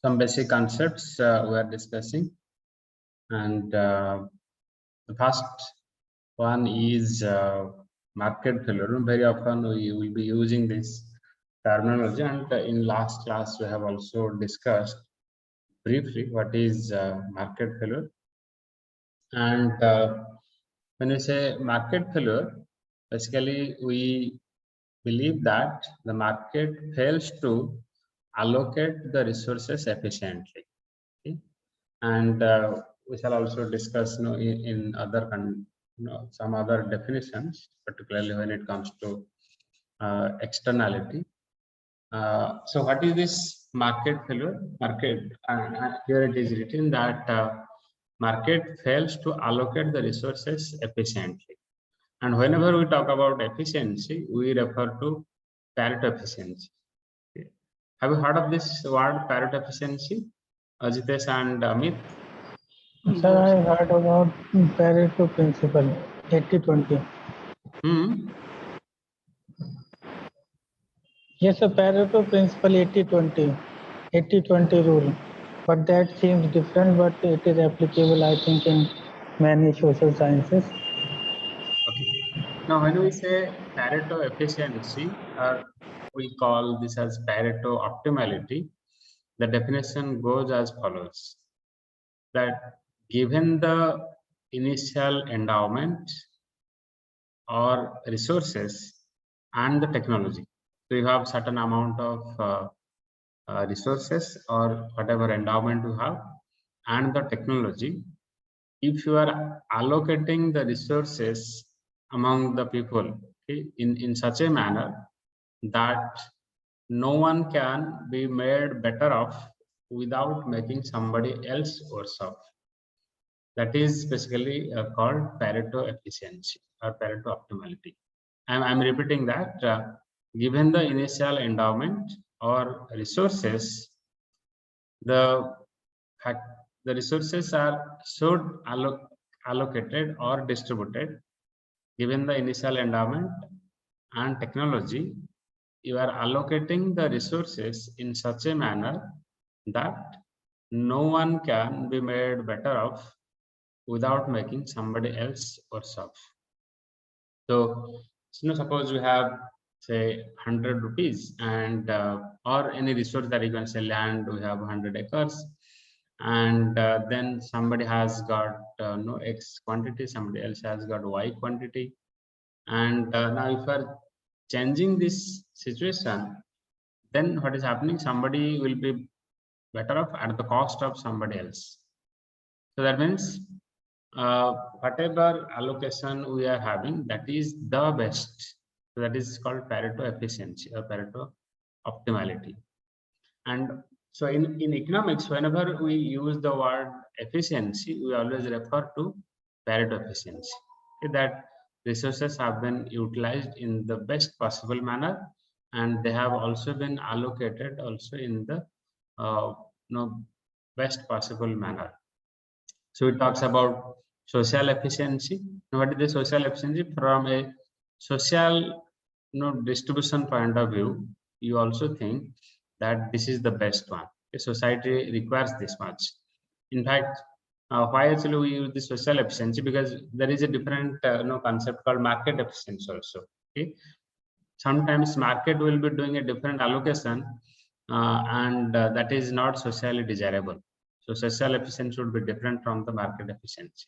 some basic concepts we are discussing, and the first one is market failure. Very often we will be using this terminology, and in last class we have also discussed briefly what is market failure. And when we say market failure, basically we believe that the market fails to allocate the resources efficiently. Okay? And we shall also discuss in other some other definitions, particularly when it comes to externality. So what is this market failure? Here it is written that market fails to allocate the resources efficiently. And whenever we talk about efficiency, we refer to Pareto efficiency. Okay. Have you heard of this word Pareto efficiency, Ajitesh and Amit? Sir, I heard about Pareto principle, 80-20. Yes, sir, Pareto principle 80-20, 80-20 rule. But that seems different, but it is applicable, I think, in many social sciences. Okay. Now, when we say Pareto efficiency, or we call this as Pareto optimality, the definition goes as follows: that given the initial endowment or resources and the technology, so you have certain amount of resources or whatever endowment you have and the technology, if you are allocating the resources among the people, okay, in such a manner that no one can be made better off without making somebody else worse off. That is basically called Pareto efficiency or Pareto optimality. I'm repeating that given the initial endowment or resources, the resources are so allocated or distributed. Given the initial endowment and technology, you are allocating the resources in such a manner that no one can be made better off without making somebody else worse off. So, suppose you have, say, 100 rupees and or any resource that you can say land, we have 100 acres, and then somebody has got no X quantity, somebody else has got Y quantity, and now if you are changing this situation, then what is happening? Somebody will be better off at the cost of somebody else. So that means whatever allocation we are having, that is the best. So that is called Pareto efficiency or Pareto optimality. And so in economics, whenever we use the word efficiency, we always refer to Pareto efficiency. Okay, that resources have been utilized in the best possible manner, and they have also been allocated also in the best possible manner. So it talks about social efficiency. What is the social efficiency? From a social distribution point of view, you also think that this is the best one. A society requires this much. In fact, why actually we use the social efficiency? Because there is a different concept called market efficiency also. Okay, sometimes market will be doing a different allocation, and that is not socially desirable. So social efficiency should be different from the market efficiency.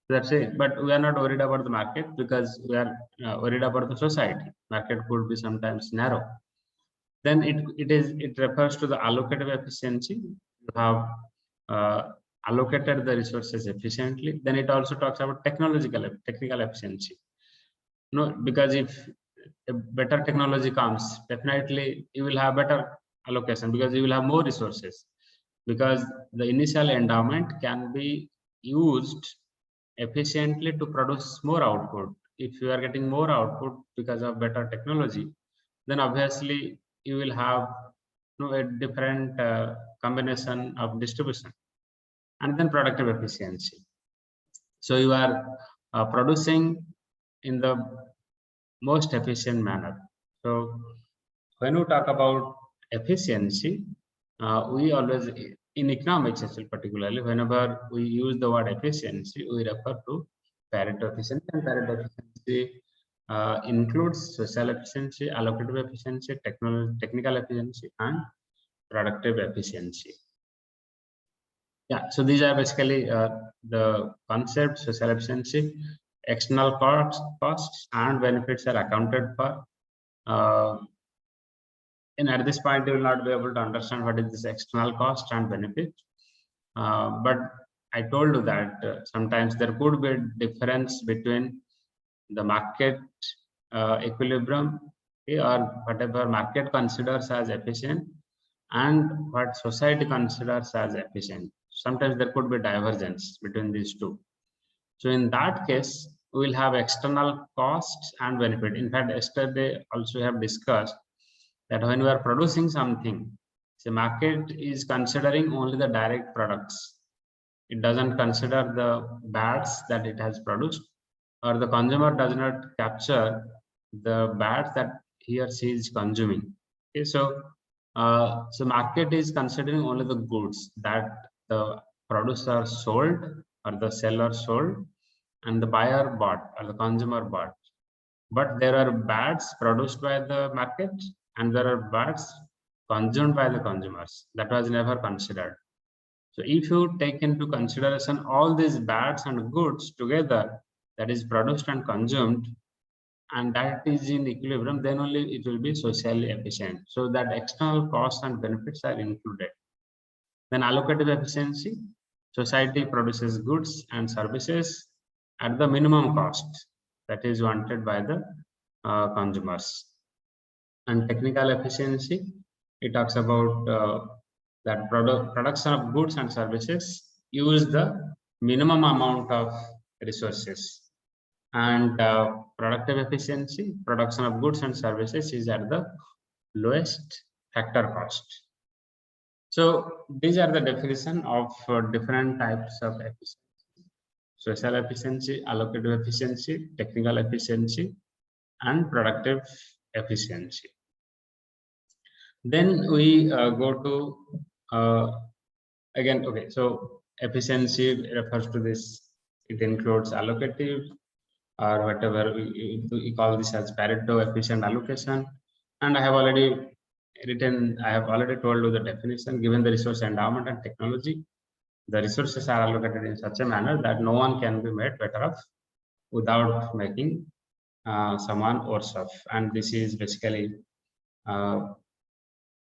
That's it. But we are not worried about the market because we are worried about the society. Market could be sometimes narrow. Then it refers to the allocative efficiency. You have allocated the resources efficiently. Then it also talks about technical efficiency. Because if a better technology comes, definitely you will have better allocation because you will have more resources. Because the initial endowment can be used efficiently to produce more output. If you are getting more output because of better technology, then obviously you will have a different combination of distribution. And then productive efficiency. So you are producing in the most efficient manner. So when we talk about efficiency, we always, in economics particularly, whenever we use the word efficiency, we refer to Pareto efficiency, and Pareto efficiency includes social efficiency, allocative efficiency, technical efficiency, and productive efficiency. Yeah, so these are basically the concepts. Social efficiency, external costs and benefits are accounted for. And at this point, you will not be able to understand what is this external cost and benefit. But I told you that sometimes there could be a difference between the market equilibrium, or whatever market considers as efficient, and what society considers as efficient. Sometimes there could be divergence between these two. So in that case, we will have external costs and benefit. In fact, yesterday also we have discussed that when we are producing something, the market is considering only the direct products. It doesn't consider the bads that it has produced, or the consumer does not capture the bads that he or she is consuming. Okay, so market is considering only the goods that the producer sold or the seller sold and the buyer bought or the consumer bought. But there are bads produced by the market and there are bads consumed by the consumers. That was never considered. So if you take into consideration all these bads and goods together, that is produced and consumed, and that is in equilibrium, then only it will be socially efficient. So that external costs and benefits are included. Then allocative efficiency, society produces goods and services at the minimum cost that is wanted by the consumers. And technical efficiency, it talks about that production of goods and services use the minimum amount of resources. And productive efficiency, production of goods and services is at the lowest factor cost. So these are the definition of different types of efficiency: social efficiency, allocative efficiency, technical efficiency, and productive efficiency. Then we go to again, okay, so efficiency refers to this, it includes allocative, or whatever we call this as Pareto efficient allocation. And I have already told you the definition. Given the resource endowment and technology, the resources are allocated in such a manner that no one can be made better off without making someone worse off. And this is basically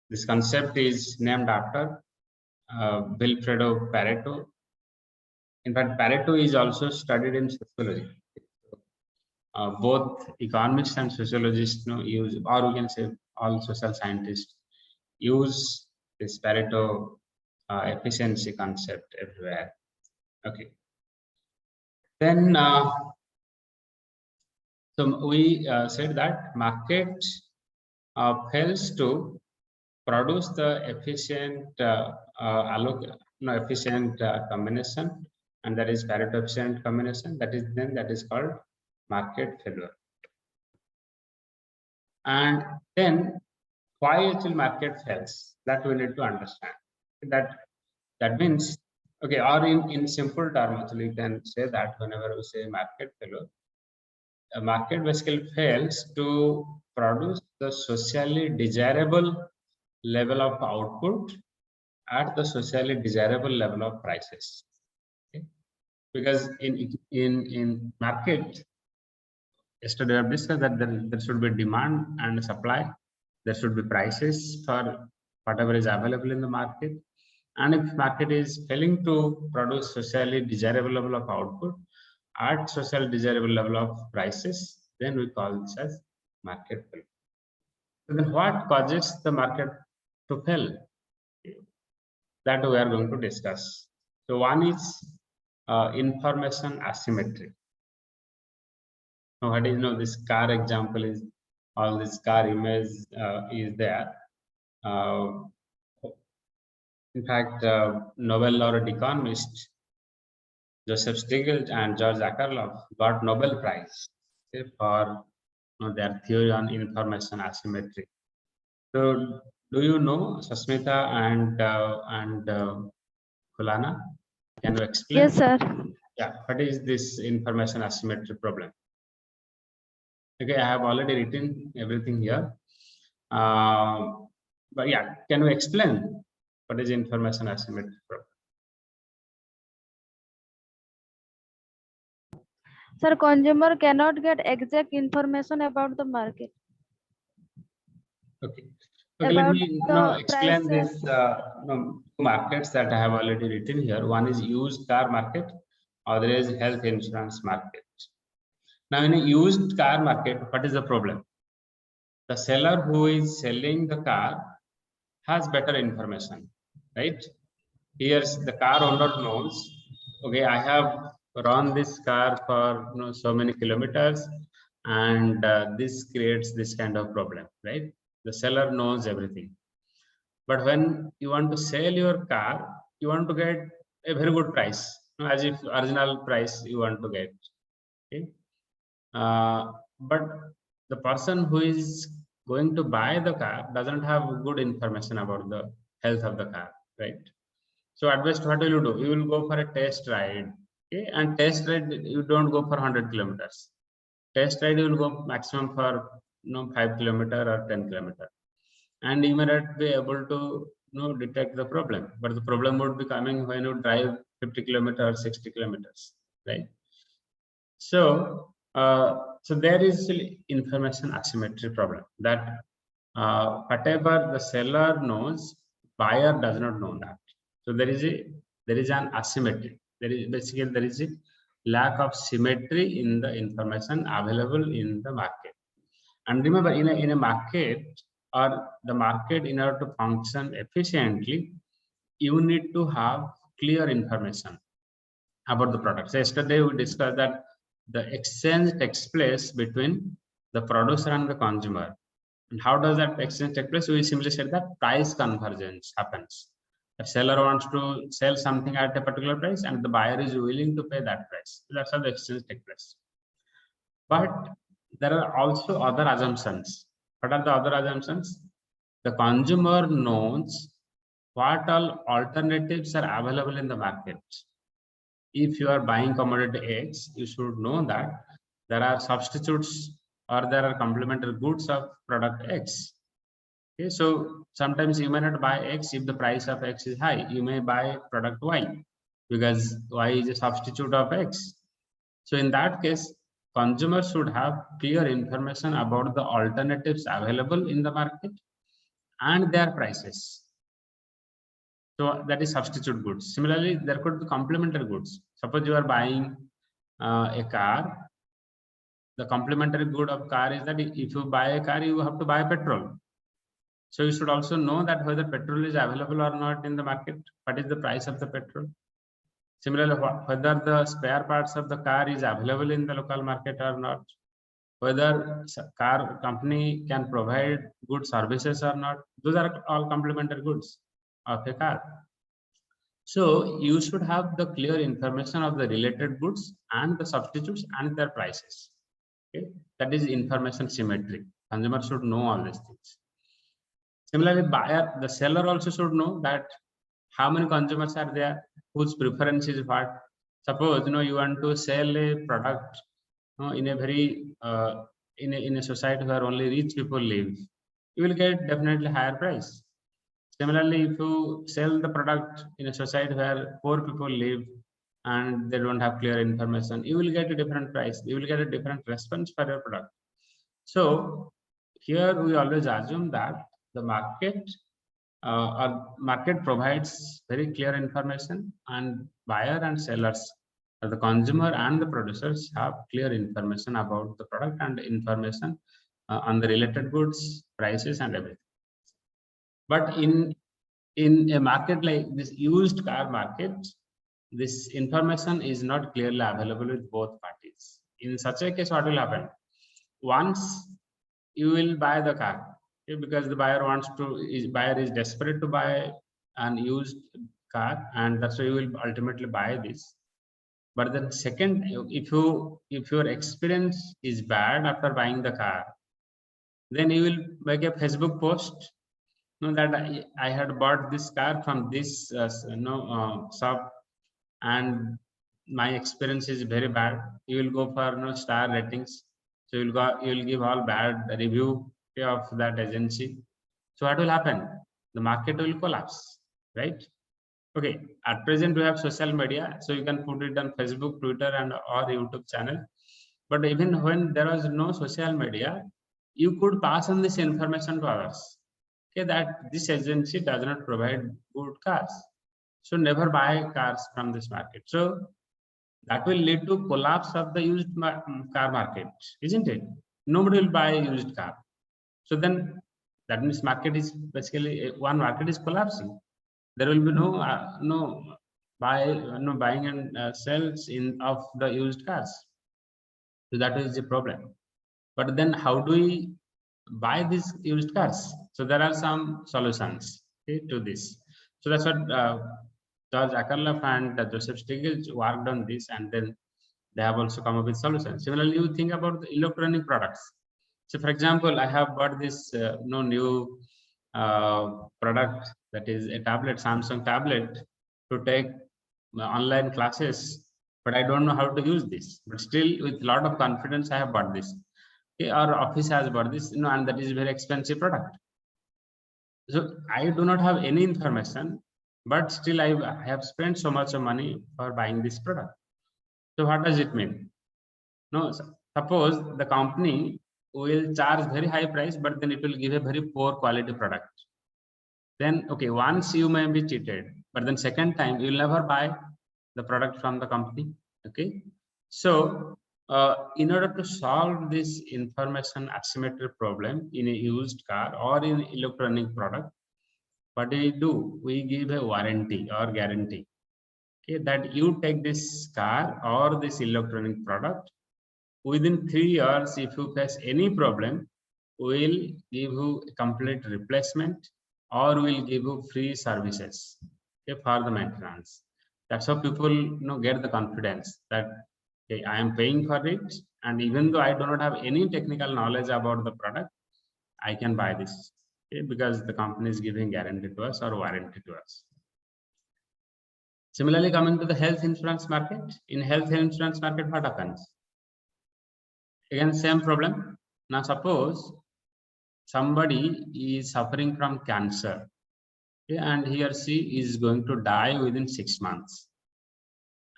this concept is named after Vilfredo Pareto. In fact, Pareto is also studied in sociology. Both economists and sociologists use, or we can say all social scientists use this Pareto efficiency concept everywhere. Okay. Then, so we said that market fails to produce the efficient efficient combination, and that is Pareto efficient combination. That is called market failure. And then why actually market fails, that we need to understand. That means, okay, or in simple terms, actually you can say that whenever we say market failure, a market basically fails to produce the socially desirable level of output at the socially desirable level of prices. Okay? Because in market, yesterday I have discussed that there should be demand and supply. There should be prices for whatever is available in the market. And if market is failing to produce socially desirable level of output at socially desirable level of prices, then we call this as market failure. So then what causes the market to fail? That we are going to discuss. So one is information asymmetry. Now, what is this car example is, all this car image is there. In fact, Nobel laureate economist Joseph Stiglitz and George Akerlof got Nobel Prize for their theory on information asymmetry. So Do you know Susmita and Kulana? Can you explain? Yes, sir. Yeah, what is this information asymmetry problem? Okay, I have already written everything here. But yeah, can you explain what is information asymmetry problem? Sir, consumer cannot get exact information about the market. Okay. Okay, let About me the explain prices. this markets that I have already written here. One is used car market, other is health insurance market. Now, in a used car market, what is the problem? The seller who is selling the car has better information, right? Here's the car owner knows, okay, I have run this car for so many kilometers, and this creates this kind of problem, right? The seller knows everything. But when you want to sell your car, you want to get a very good price, as if original price you want to get. Okay, but the person who is going to buy the car doesn't have good information about the health of the car, right? So at best, what will you do? You will go for a test ride, okay? And test ride, you don't go for 100 kilometers. Test ride, you will go maximum for 5 kilometer or 10 kilometer, and you may not be able to detect the problem. But the problem would be coming when you drive 50 kilometers or 60 kilometers, right? So, so there is information asymmetry problem that whatever the seller knows, buyer does not know that. So there is an asymmetry. There is a lack of symmetry in the information available in the market. And remember, in a market, or the market, in order to function efficiently, you need to have clear information about the product. So yesterday we discussed that the exchange takes place between the producer and the consumer. And how does that exchange take place? We simply said that price convergence happens. The seller wants to sell something at a particular price, and the buyer is willing to pay that price. That's how the exchange takes place. But there are also other assumptions. What are the other assumptions? The consumer knows what all alternatives are available in the market. If you are buying commodity X, you should know that there are substitutes or there are complementary goods of product X. Okay, so sometimes you may not buy X if the price of X is high. You may buy product Y because Y is a substitute of X. So in that case, consumers should have clear information about the alternatives available in the market and their prices. So that is substitute goods. Similarly, there could be complementary goods. Suppose you are buying a car. The complementary good of car is that if you buy a car, you have to buy petrol. So you should also know that whether petrol is available or not in the market. What is the price of the petrol? Similarly, whether the spare parts of the car is available in the local market or not. Whether car company can provide good services or not. Those are all complementary goods of a car. So you should have the clear information of the related goods and the substitutes and their prices. Okay, that is information symmetry. Consumer should know all these things. Similarly, buyer, the seller also should know that how many consumers are there, whose preference is what. Suppose you want to sell a product in a very in a society where only rich people live, you will get definitely higher price. Similarly, if you sell the product in a society where poor people live and they don't have clear information, you will get a different price. You will get a different response for your product. So here we always assume that the market market provides very clear information, and buyer and sellers, the consumer and the producers, have clear information about the product and information on the related goods, prices, and everything. But in a market like this used car market, this information is not clearly available with both parties. In such a case, what will happen? Once you will buy the car, okay, because the buyer buyer is desperate to buy an used car, and that's why you will ultimately buy this. But then second, if your experience is bad after buying the car, then you will make a Facebook post No, that I had bought this car from this shop, and my experience is very bad. You will go for star ratings, so you will give all bad review of that agency. So what will happen? The market will collapse, right? Okay, at present we have social media, so you can put it on Facebook, Twitter, and or YouTube channel. But even when there was no social media, you could pass on this information to others. Okay, that this agency does not provide good cars, so never buy cars from this market. So that will lead to collapse of the used car market, isn't it? Nobody will buy a used car. So then that means market is basically one market is collapsing. There will be no buying and sales in of the used cars. So that is the problem. But then how do we buy these used cars? So there are some solutions, okay, to this. So that's what George Akerlof and Joseph Stiglitz worked on this, and then they have also come up with solutions. Similarly, you think about the electronic products. So for example, I have bought this new product, that is a tablet, Samsung tablet, to take online classes, but I don't know how to use this. But still, with a lot of confidence, I have bought this. Okay, our office has bought this, and that is very expensive product. So I do not have any information, but still I have spent so much of money for buying this product. So what does it mean? No, suppose the company will charge very high price, but then it will give a very poor quality product. Then, okay, once you may be cheated, but then second time you will never buy the product from the company. Okay, so in order to solve this information asymmetry problem in a used car or in electronic product, what do? We give a warranty or guarantee. Okay, that you take this car or this electronic product, within 3 years, if you face any problem, we'll give you a complete replacement or we'll give you free services, okay, for the maintenance. That's how people get the confidence that, okay, I am paying for it, and even though I do not have any technical knowledge about the product, I can buy this, okay, because the company is giving guarantee to us or warranty to us. Similarly, coming to the health insurance market, in health insurance market, what happens? Again, same problem. Now suppose somebody is suffering from cancer, okay, and he or she is going to die within 6 months,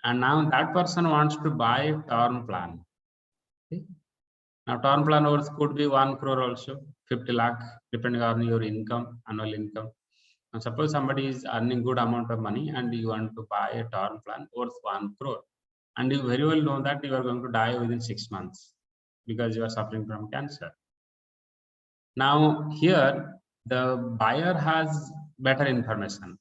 and now that person wants to buy a term plan. Okay. Now term plan worth could be 1 crore also, 50 lakh, depending on your income, annual income. Now suppose somebody is earning good amount of money and you want to buy a term plan worth 1 crore, and you very well know that you are going to die within 6 months because you are suffering from cancer. Now here the buyer has better information,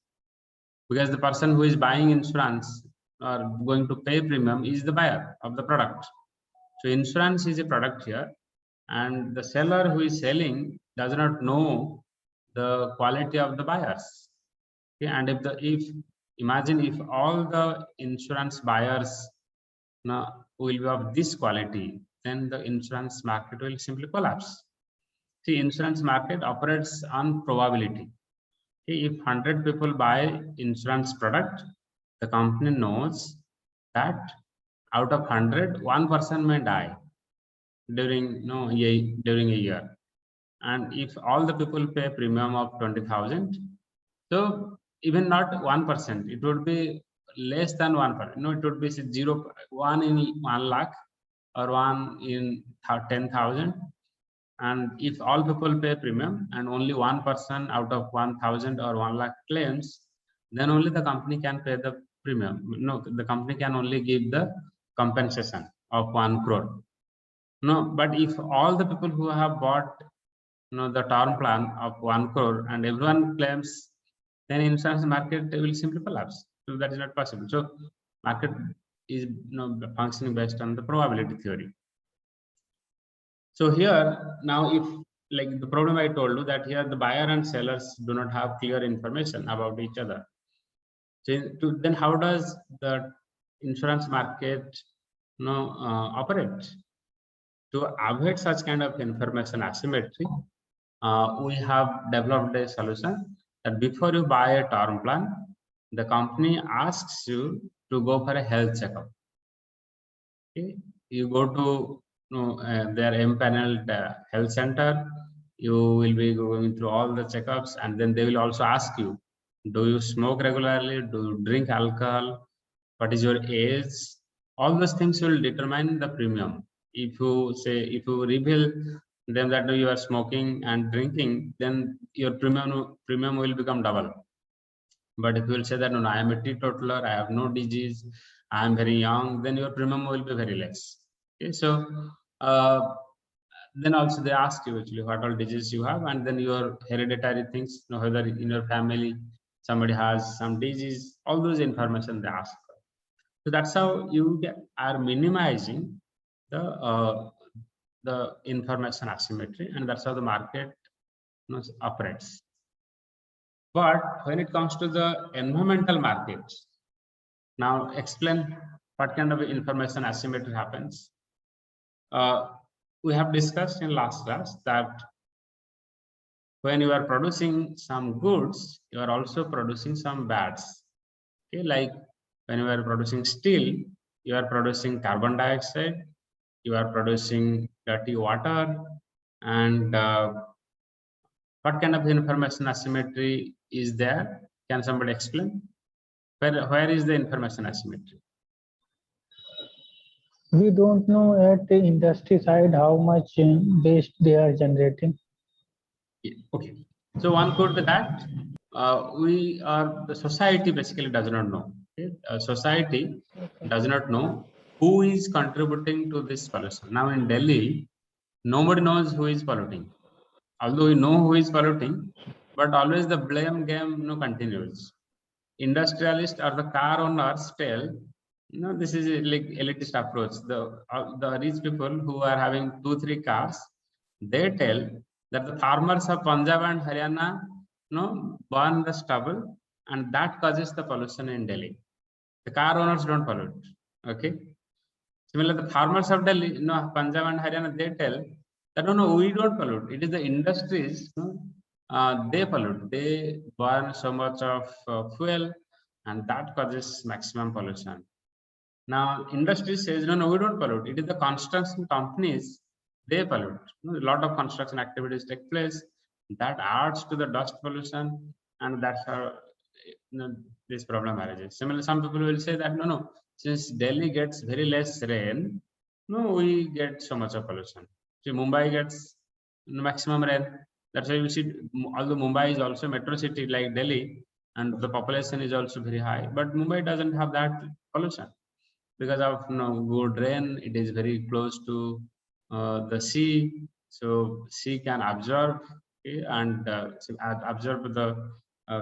because the person who is buying insurance or going to pay premium is the buyer of the product. So insurance is a product here, and the seller who is selling does not know the quality of the buyers. Okay, and if imagine if all the insurance buyers now will be of this quality, then the insurance market will simply collapse. See, insurance market operates on probability. If 100 people buy insurance product, the company knows that out of 100, 1 person may die during during a year. And if all the people pay premium of 20,000, so even not 1%, it would be less than 1%. No, it would be 1 in 1 lakh or 1 in 10,000. And if all people pay premium and only 1 person out of 1,000 or 1 lakh claims, then only the company can pay the premium. No, the company can only give the compensation of 1 crore. No, but if all the people who have bought the term plan of 1 crore and everyone claims, then insurance market will simply collapse. So that is not possible. So market is functioning based on the probability theory. So here now, if like the problem I told you, that here the buyer and sellers do not have clear information about each other. So then how does the insurance market operate? To avoid such kind of information asymmetry, we have developed a solution that before you buy a term plan, the company asks you to go for a health checkup. Okay, you go to their empaneled health center. You will be going through all the checkups, and then they will also ask you, do you smoke regularly? Do you drink alcohol? What is your age? All those things will determine the premium. If you reveal them that you are smoking and drinking, then your premium will become double. But if you will say that no, I am a teetotaler, I have no disease, I am very young, then your premium will be very less. Okay, so then also they ask you actually what all diseases you have, and then your hereditary things, whether in your family somebody has some disease, all those information they ask for. So that's how you are minimizing the information asymmetry, and that's how the market operates. But when it comes to the environmental markets, now explain what kind of information asymmetry happens. We have discussed in last class that when you are producing some goods, you are also producing some bads. Okay, like when you are producing steel, you are producing carbon dioxide, you are producing dirty water, and what kind of information asymmetry is there? Can somebody explain? Where is the information asymmetry? We don't know at the industry side how much waste they are generating. Yeah, okay, so one could be that the society basically does not know. Okay? Society does not know who is contributing to this pollution. Now in Delhi, nobody knows who is polluting. Although we know who is polluting, but always the blame game continues. Industrialists or the car owners tell, this is like elitist approach. The rich people who are having 2-3 cars, they tell that the farmers of Punjab and Haryana burn the stubble, and that causes the pollution in Delhi. The car owners don't pollute. Okay. Similarly, the farmers of Delhi, Punjab and Haryana, they tell that no, we don't pollute. It is the industries, they pollute. They burn so much of fuel, and that causes maximum pollution. Now, industry says no, we don't pollute. It is the construction companies, they pollute. A lot of construction activities take place that adds to the dust pollution, and that's how this problem arises. Similarly, some people will say that no, since Delhi gets very less rain, we get so much of pollution. See, Mumbai gets maximum rain. That's why you see, although Mumbai is also a metro city like Delhi, and the population is also very high, but Mumbai doesn't have that pollution because of good rain. It is very close to the sea, so sea can absorb and absorb the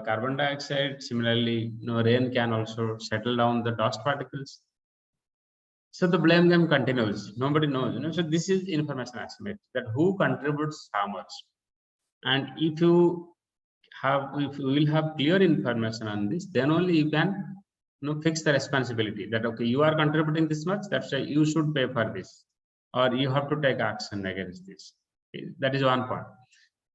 carbon dioxide. Similarly, rain can also settle down the dust particles. So the blame game continues. Nobody knows. So this is information asymmetry, that who contributes how much. And if you will have clear information on this, then only you can fix the responsibility. That okay, you are contributing this much. That's why you should pay for this, or you have to take action against this. Okay, that is one point.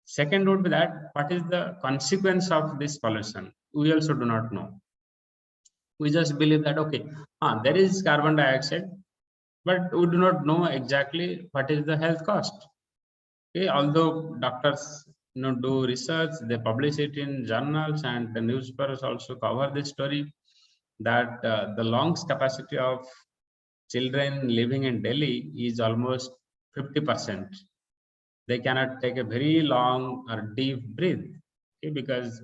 Second would be that what is the consequence of this pollution? We also do not know. We just believe that okay, there is carbon dioxide, but we do not know exactly what is the health cost. Okay, although doctors do research, they publish it in journals, and the newspapers also cover this story that the lungs capacity of children living in Delhi is almost 50%. They cannot take a very long or deep breath, okay, because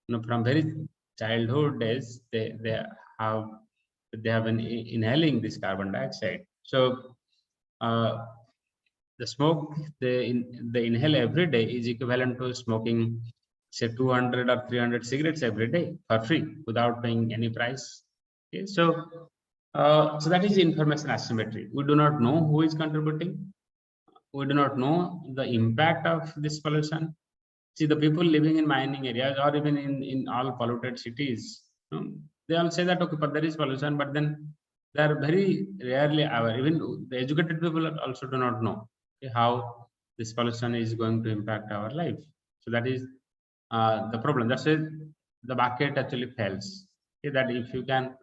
from very childhood days they have been inhaling this carbon dioxide. So the smoke they inhale every day is equivalent to smoking say 200 or 300 cigarettes every day for free without paying any price. Okay, so so that is information asymmetry. We do not know who is contributing. We do not know the impact of this pollution. See, the people living in mining areas or even in all polluted cities, they all say that okay, but there is pollution, but then they are very rarely aware. Even the educated people also do not know how this pollution is going to impact our life. So that is the problem. That's why the market actually fails. Okay, that if you can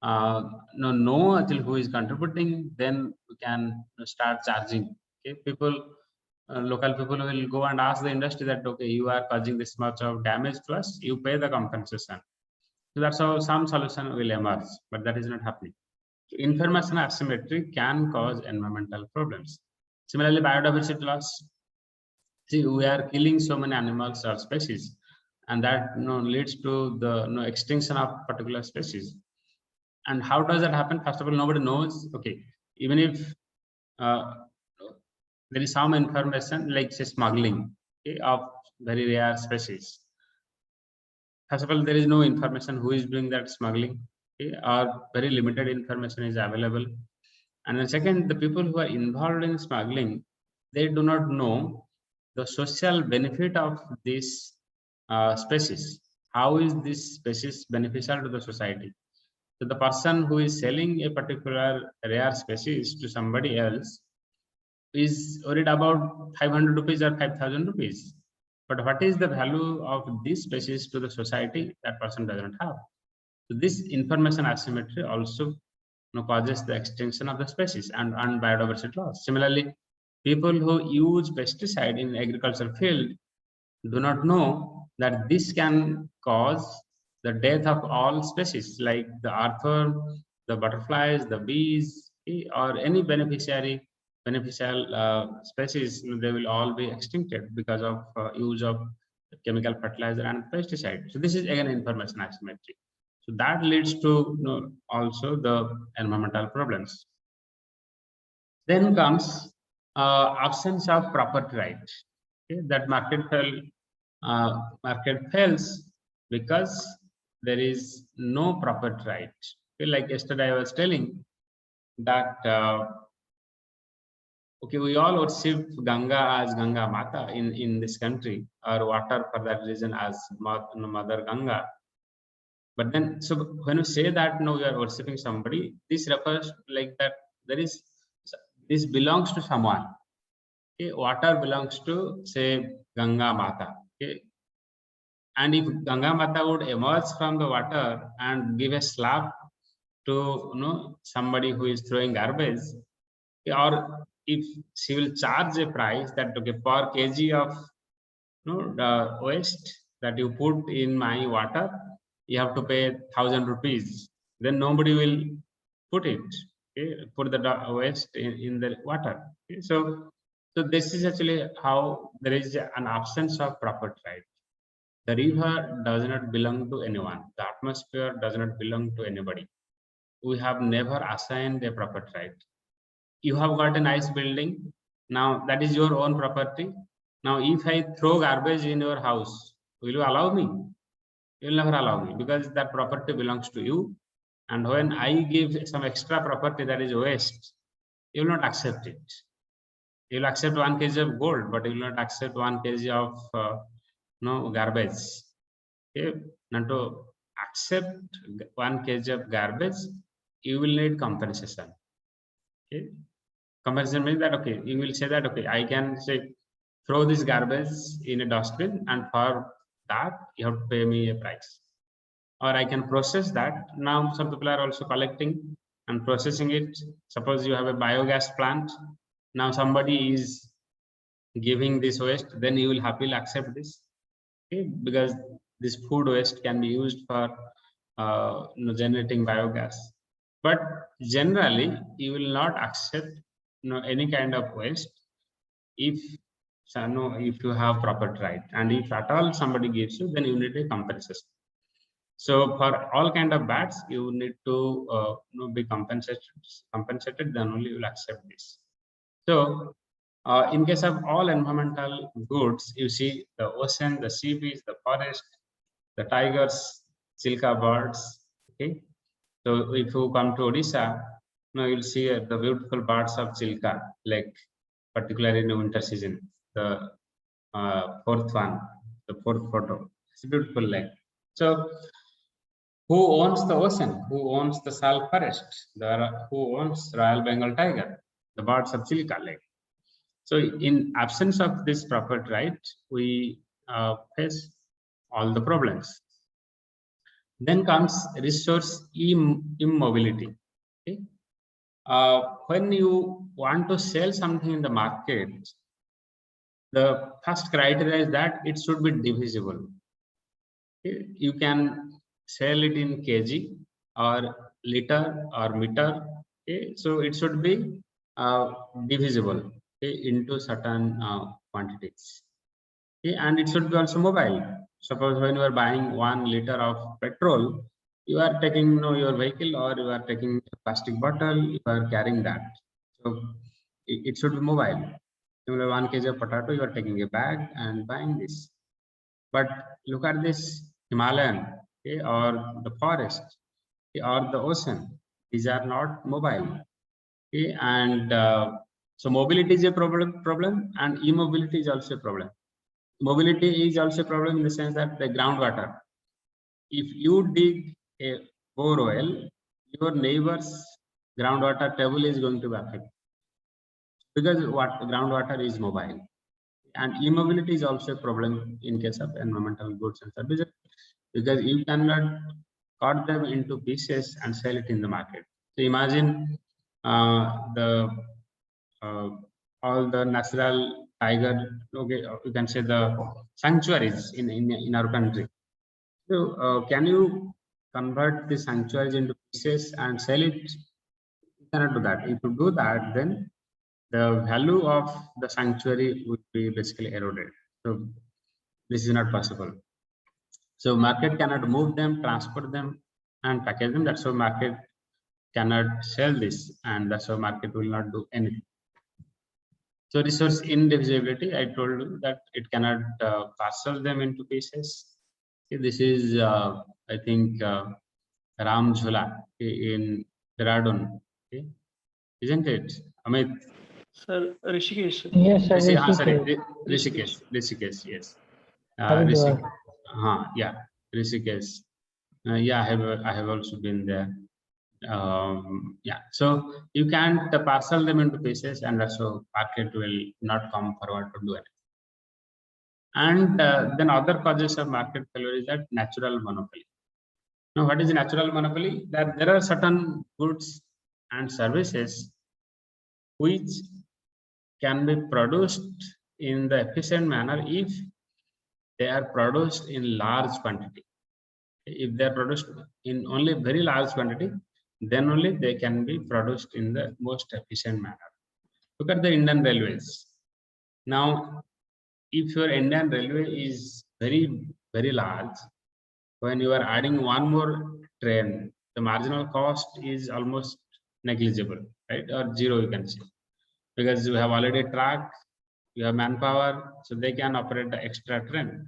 know actually who is contributing, then we can start charging. Okay, people, local people will go and ask the industry that, okay, you are causing this much of damage to us, you pay the compensation. So that's how some solution will emerge, but that is not happening. So information asymmetry can cause environmental problems. Similarly, biodiversity loss. See, we are killing so many animals or species, and that leads to the extinction of particular species. And how does that happen? First of all, nobody knows. Okay, even if there is some information, like say smuggling, okay, of very rare species. First of all, there is no information who is doing that smuggling, okay, or very limited information is available. And then second, the people who are involved in smuggling, they do not know the social benefit of this species. How is this species beneficial to the society? So the person who is selling a particular rare species to somebody else is worried about 500 rupees or 5,000 rupees. But what is the value of this species to the society? That person doesn't have. So this information asymmetry also causes the extinction of the species and biodiversity loss. Similarly, people who use pesticide in agricultural field do not know that this can cause the death of all species, like the earthworm, the butterflies, the bees, or any beneficial species. They will all be extincted because of use of chemical fertilizer and pesticide. So this is again information asymmetry. So that leads to also the environmental problems. Then comes absence of property right. Okay, that market fails because there is no property right. Okay, like yesterday I was telling that okay, we all worship Ganga as Ganga Mata in this country, or water for that reason as Mother Ganga. But then, so when you say that we are worshipping somebody, this refers like that this belongs to someone. Okay, water belongs to, say, Ganga Mata. Okay, and if Ganga Mata would emerge from the water and give a slap to somebody who is throwing garbage, or if she will charge a price that, okay, per kg of the waste that you put in my water, you have to pay 1,000 rupees, then nobody will put it, okay, put the waste in the water. Okay? So this is actually how there is an absence of property right. The river does not belong to anyone. The atmosphere does not belong to anybody. We have never assigned a property right. You have got a nice building. Now that is your own property. Now, if I throw garbage in your house, will you allow me? You will never allow me, because that property belongs to you. And when I give some extra property, that is waste, you will not accept it. You will accept 1 kg of gold, but you will not accept 1 kg of garbage. Okay? Now, to accept 1 kg of garbage, you will need compensation. Okay? Compensation means that, okay, you will say that, okay, I can say throw this garbage in a dustbin, and for that you have to pay me a price. Or I can process that. Now some people are also collecting and processing it. Suppose you have a biogas plant. Now somebody is giving this waste, then you will happily accept this, okay? Because this food waste can be used for generating biogas. But generally, you will not accept any kind of waste if you have property right, and if at all somebody gives you, then you need a compensation. So for all kind of bats, you need to be compensated. Then only you will accept this. So in case of all environmental goods, you see the ocean, the sea beach, the forest, the tigers, Chilka birds. Okay, so if you come to Odisha, you'll see the beautiful birds of Chilka, like particularly in the winter season. The fourth one, the fourth photo. It's a beautiful lake. So who owns the ocean? Who owns the salt forest? Who owns Royal Bengal tiger? The birds of Chilka Lake. So in absence of this property right, we face all the problems. Then comes resource immobility. Okay? When you want to sell something in the market, the first criteria is that it should be divisible. Okay? You can sell it in kg or liter or meter. Okay? So it should be divisible, okay, into certain quantities. Okay? And it should be also mobile. Suppose when you are buying 1 liter of petrol, you are taking your vehicle, or you are taking a plastic bottle, you are carrying that. So it should be mobile. Similar 1 kg of potato, you are taking a bag and buying this. But look at this Himalayan, okay, or the forest, okay, or the ocean. These are not mobile. Okay, and so mobility is a problem, and immobility is also a problem. Mobility is also a problem in the sense that the groundwater. If you dig a bore well, your neighbor's groundwater table is going to be affected, because what groundwater is mobile. And immobility is also a problem in case of environmental goods and services, because you cannot cut them into pieces and sell it in the market. So imagine all the natural tiger, okay, you can say the sanctuaries in our country. So can you convert the sanctuaries into pieces and sell it? You cannot do that. If you do that, then the value of the sanctuary would be basically eroded. So this is not possible. So market cannot move them, transport them, and package them. That's why market cannot sell this, and that's why market will not do anything. So resource indivisibility, I told you that it cannot parcel them into pieces. Okay, this is I think Ram Jhula in Dehradun, okay, isn't it, Amit? Sir, Rishikesh. Yes, sir. Sorry, Rishikesh. Rishikesh, yes. Haridwar. Yeah, Rishikesh. Yeah, I have also been there. Yeah, so you can't parcel them into pieces, and also market will not come forward to do it. And then other causes of market failure is that natural monopoly. Now, what is natural monopoly? That there are certain goods and services which can be produced in the efficient manner if they are produced in large quantity. If they are produced in only very large quantity, then only they can be produced in the most efficient manner. Look at the Indian Railways. Now, if your Indian Railway is very, very large, when you are adding one more train, the marginal cost is almost negligible, right? Or zero, you can say, because you have already a track, you have manpower, so they can operate the extra train.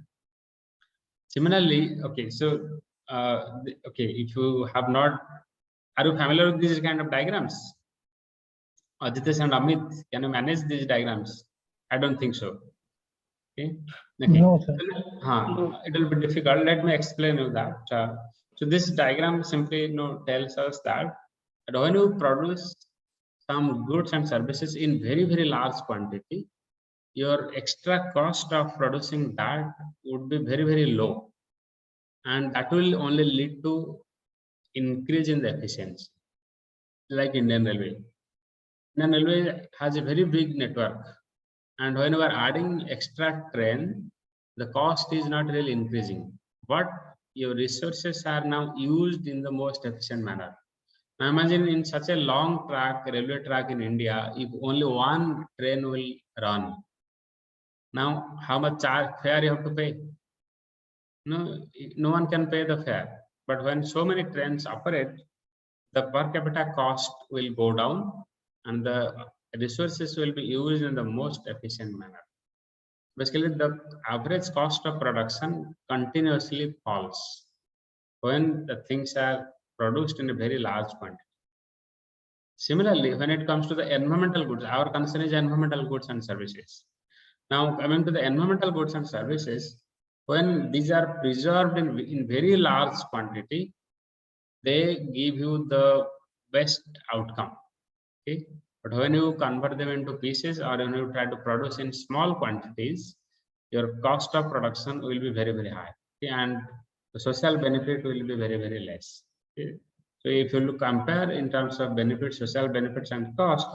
Similarly, okay, so okay, if you have not, are you familiar with these kind of diagrams? Aditya and Amit, can you manage these diagrams? I don't think so. Okay. No, sir. It will be difficult. Let me explain you that. So this diagram simply tells us that when you produce some goods and services in very, very large quantity, your extra cost of producing that would be very, very low. And that will only lead to increase in the efficiency, like Indian Railway. Indian Railway has a very big network, and when you are adding extra train, the cost is not really increasing, but your resources are now used in the most efficient manner. Now imagine in such a long track, railway track in India, if only one train will run, now how much fare you have to pay? No one can pay the fare. But when so many trains operate, the per capita cost will go down, and the resources will be used in the most efficient manner. Basically, the average cost of production continuously falls when the things are produced in a very large quantity. Similarly, when it comes to the environmental goods, our concern is environmental goods and services. Now, coming to the environmental goods and services, when these are preserved in very large quantity, they give you the best outcome. Okay, But when you convert them into pieces or when you try to produce in small quantities, your cost of production will be very, very high. Okay, and the social benefit will be very, very less. Okay. So if you look compare in terms of benefits, social benefits and cost,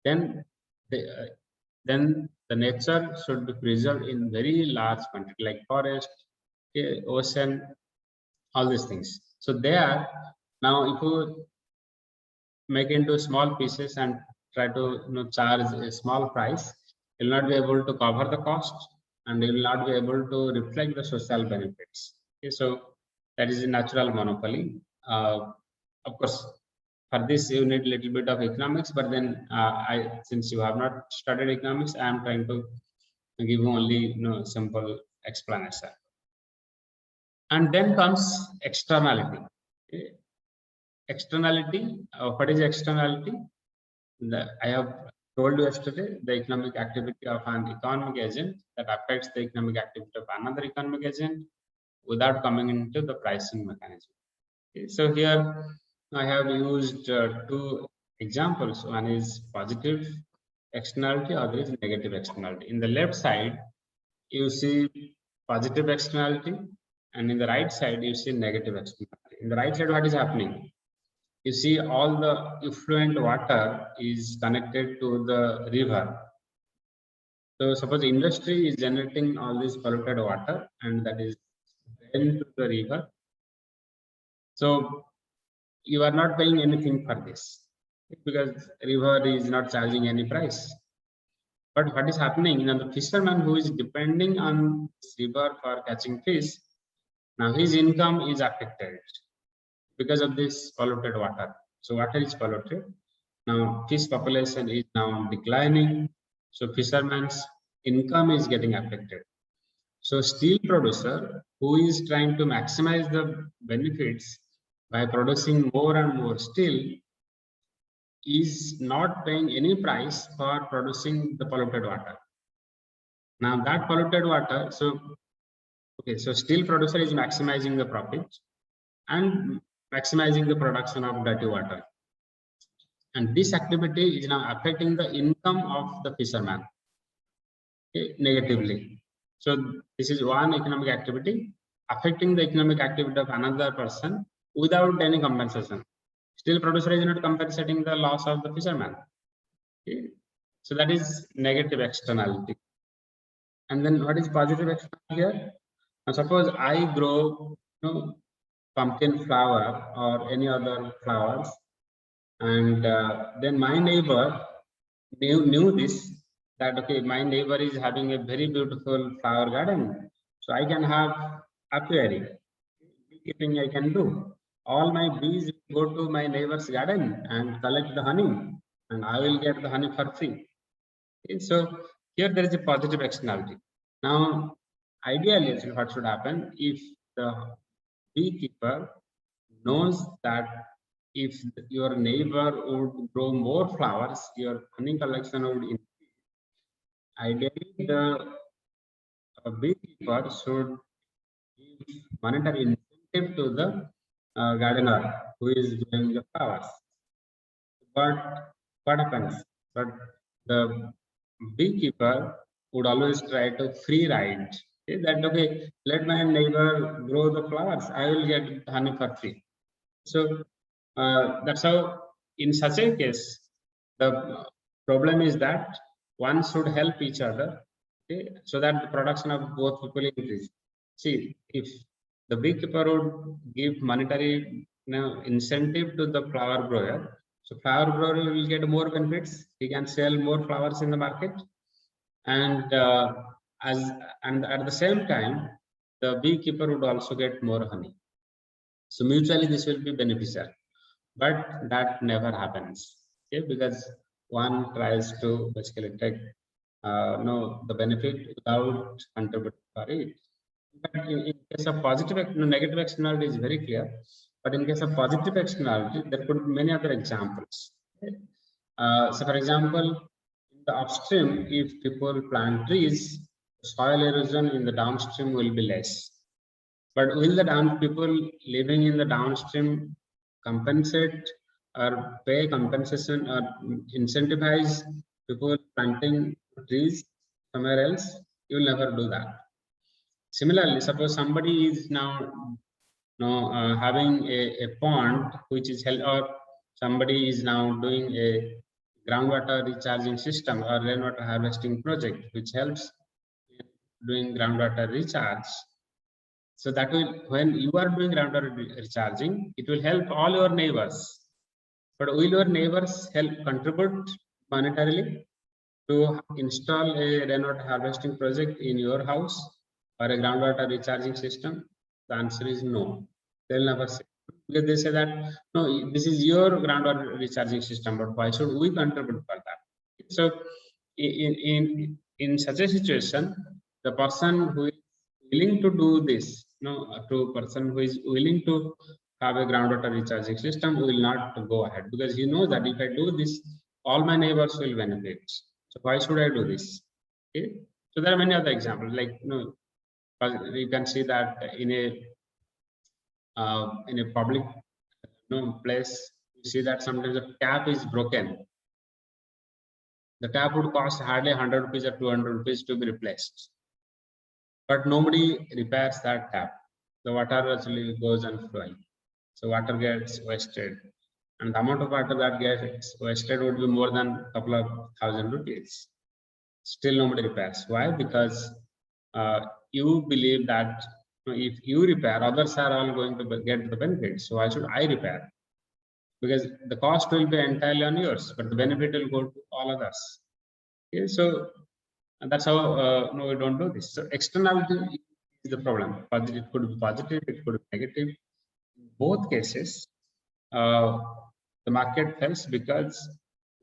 then the nature should be preserved in very large quantity, like forest, okay, ocean, all these things. So there, now if you make into small pieces and try to charge a small price, you'll not be able to cover the cost and you will not be able to reflect the social benefits. Okay, so that is a natural monopoly. Of course, for this you need a little bit of economics, but then since you have not studied economics, I am trying to give only simple explanation. And then comes externality. Okay. Externality, what is externality? I have told you yesterday, the economic activity of an economic agent that affects the economic activity of another economic agent without coming into the pricing mechanism. Okay, so here I have used two examples. One is positive externality, other is negative externality. In the left side, you see positive externality, and in the right side, you see negative externality. In the right side, what is happening? You see all the effluent water is connected to the river. So suppose industry is generating all this polluted water and that is drained to the river. So you are not paying anything for this because river is not charging any price. But what is happening? The fisherman who is depending on this river for catching fish, now his income is affected because of this polluted water. So water is polluted. Now fish population is now declining. So fisherman's income is getting affected. So steel producer who is trying to maximize the benefits by producing more and more steel is not paying any price for producing the polluted water. Now that polluted water, so steel producer is maximizing the profit and maximizing the production of dirty water. And this activity is now affecting the income of the fisherman negatively. So this is one economic activity affecting the economic activity of another person without any compensation. Steel producer is not compensating the loss of the fisherman. Okay. So that is negative externality. And then what is positive externality here? Now suppose I grow pumpkin flower or any other flowers, and then my neighbor knew this, that okay, my neighbor is having a very beautiful flower garden, so I can have apiary, beekeeping I can do. All my bees go to my neighbor's garden and collect the honey, and I will get the honey for free. Okay, so here there is a positive externality. Now, ideally, what should happen if the beekeeper knows that if your neighbor would grow more flowers, your honey collection would increase. Ideally, the beekeeper should give monetary incentive to the gardener who is growing the flowers. But what happens? But the beekeeper would always try to free ride. Okay, that okay, let my neighbor grow the flowers, I will get honey for free. So that's how, in such a case, the problem is that one should help each other, okay, so that the production of both people increase. See, if the beekeeper would give monetary incentive to the flower grower, so flower grower will get more benefits. He can sell more flowers in the market, and at the same time, the beekeeper would also get more honey. So mutually, this will be beneficial, but that never happens. Okay, because one tries to basically take the benefit without contributing for it. But in case of positive, negative externality is very clear. But in case of positive externality, there could be many other examples. Okay? So, for example, in the upstream, if people plant trees, soil erosion in the downstream will be less. But will the people living in the downstream compensate or pay compensation or incentivize people planting trees somewhere else, you will never do that. Similarly, suppose somebody is now having a pond which is held, or somebody is now doing a groundwater recharging system or rainwater harvesting project which helps in doing groundwater recharge. So that will, when you are doing groundwater recharging, it will help all your neighbors. But will your neighbors help contribute monetarily to install a rainwater harvesting project in your house or a groundwater recharging system? The answer is no. They'll never say, because they say that no, this is your groundwater recharging system, but why should we contribute for that? So in such a situation, the person who is willing to do this, to person who is willing to have a groundwater recharging system will not go ahead, because he knows that if I do this, all my neighbors will benefit. So why should I do this? Okay. So there are many other examples, like you can see that in a public place, you see that sometimes the tap is broken. The tap would cost hardly 100 rupees or 200 rupees to be replaced, but nobody repairs that tap. The water actually goes on flowing, so water gets wasted, and the amount of water that gets wasted would be more than a couple of thousand rupees. Still nobody repairs. Why? Because you believe that if you repair, others are all going to get the benefit. So why should I repair? Because the cost will be entirely on yours, but the benefit will go to all others. Okay, so that's how no, we don't do this. So externality is the problem. It could be positive, it could be negative. In both cases, the market fails because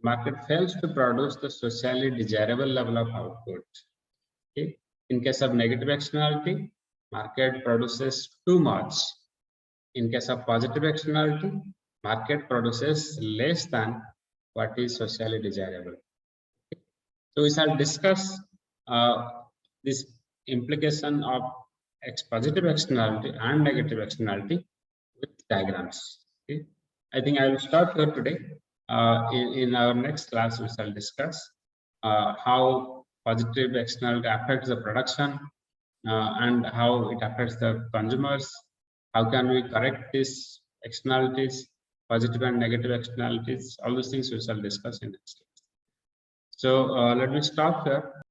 the market fails to produce the socially desirable level of output. Okay. In case of negative externality, market produces too much. In case of positive externality, market produces less than what is socially desirable. Okay. So we shall discuss this implication of positive externality and negative externality with diagrams. Okay. I think I will stop here today. In our next class, we shall discuss how positive externality affects the production and how it affects the consumers. How can we correct these externalities, positive and negative externalities? All those things we shall discuss in next class. So let me stop here.